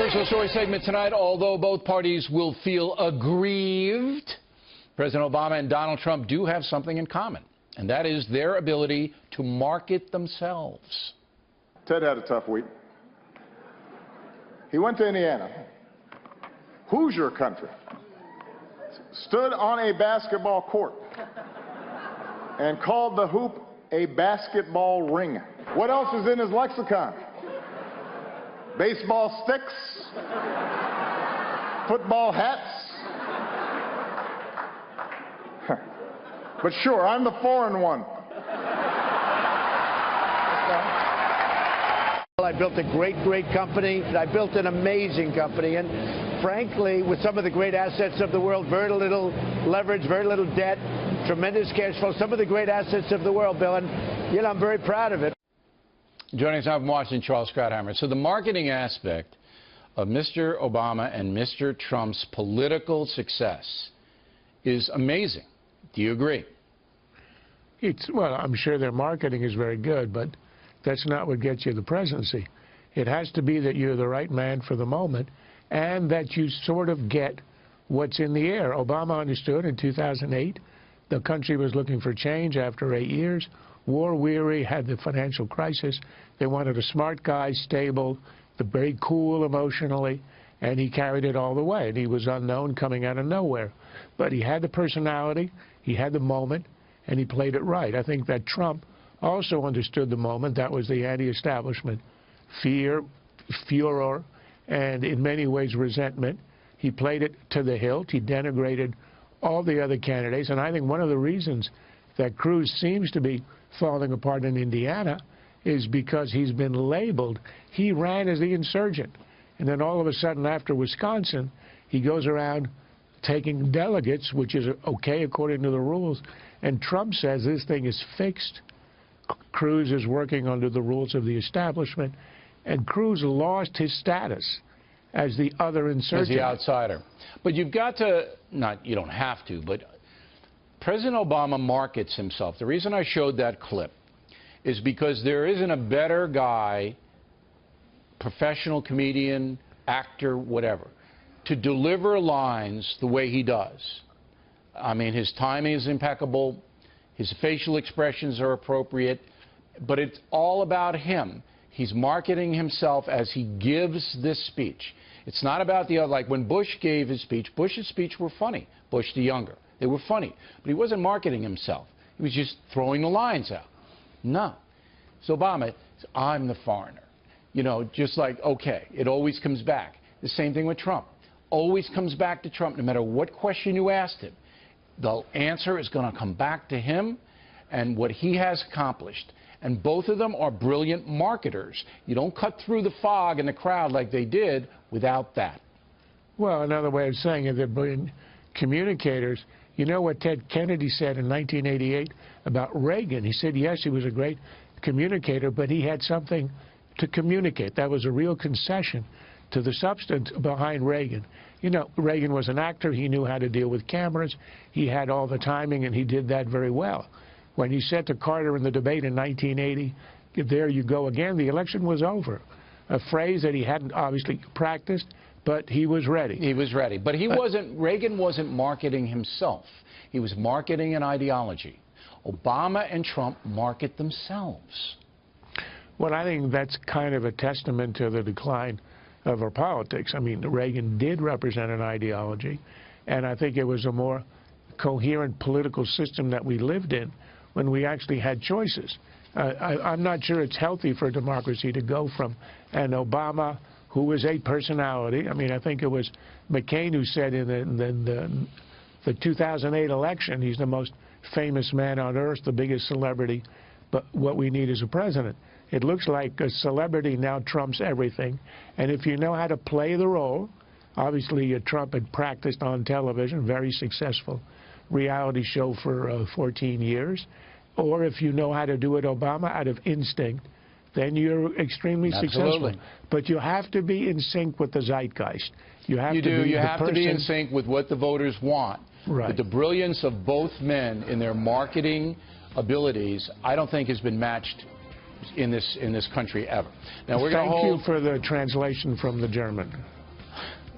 Special story segment tonight. Although both parties will feel aggrieved, President Obama and Donald Trump do have something in common, and that is their ability to market themselves. Ted had a tough week. He went to Indiana, Hoosier country, stood on a basketball court, and called the hoop a basketball ring. What else is in his lexicon? Baseball sticks, football hats. But sure, I'm the foreign one. I built a great company. I built an amazing company, and frankly, with some of the great assets of the world, very little leverage, very little debt, tremendous cash flow, some of the great assets of the world, Bill, and I'm very proud of it. Joining us now from Washington, Charles Krauthammer. So the marketing aspect of Mr. Obama and Mr. Trump's political success is amazing. Do you agree? Well, I'm sure their marketing is very good, but that's not what gets you the presidency. It has to be that you're the right man for the moment and that you sort of get what's in the air. Obama understood in 2008 the country was looking for change after 8 years. War-weary, had the financial crisis. They wanted a smart guy, stable, very cool emotionally, and he carried it all the way. And he was unknown, coming out of nowhere. But he had the personality, he had the moment, and he played it right. I think that Trump also understood the moment. That was the anti-establishment fear, furor, and in many ways resentment. He played it to the hilt. He denigrated all the other candidates. And I think one of the reasons that Cruz seems to be falling apart in Indiana is because he's been labeled. He ran as the insurgent. And then all of a sudden after Wisconsin, he goes around taking delegates, which is okay according to the rules. And Trump says this thing is fixed. Cruz is working under the rules of the establishment. And Cruz lost his status as the other insurgent. As the outsider. But you've got to, you don't have to, but President Obama markets himself. The reason I showed that clip is because there isn't a better guy, professional comedian, actor, whatever, to deliver lines the way he does. I mean, his timing is impeccable, his facial expressions are appropriate, but it's all about him. He's marketing himself as he gives this speech. It's not about the other, like when Bush gave his speech. Bush's speech were funny, Bush the younger. They were funny, but he wasn't marketing himself. He was just throwing the lines out. No. So Obama, I'm the foreigner. You know, just like, okay, it always comes back. The same thing with Trump. Always comes back to Trump, no matter what question you asked him. The answer is going to come back to him and what he has accomplished. And both of them are brilliant marketers. You don't cut through the fog in the crowd like they did without that. Well, another way of saying it, they're brilliant communicators. You know what Ted Kennedy said in 1988 about Reagan? He said, yes, he was a great communicator, but he had something to communicate. That was a real concession to the substance behind Reagan. You know, Reagan was an actor. He knew how to deal with cameras. He had all the timing, and he did that very well. When he said to Carter in the debate in 1980, there you go again, the election was over. A phrase that he hadn't obviously practiced, but he was ready. He was ready. But Reagan wasn't marketing himself. He was marketing an ideology. Obama and Trump market themselves. Well, I think that's kind of a testament to the decline of our politics. I mean, Reagan did represent an ideology, and I think it was a more coherent political system that we lived in when we actually had choices. I'm not sure it's healthy for a democracy to go from an Obama who was a personality. I mean, I think it was McCain who said in the 2008 election, he's the most famous man on earth, the biggest celebrity, but what we need is a president. It looks like a celebrity now trumps everything, and if you know how to play the role, obviously Trump had practiced on television, very successful reality show for 14 years, or if you know how to do it, Obama, out of instinct, then you're extremely successful. But you have to be in sync with the zeitgeist. You have to be in sync with what the voters want. Right. But the brilliance of both men in their marketing abilities, I don't think has been matched in this country ever. Now we're going to hold. Thank you for the translation from the German.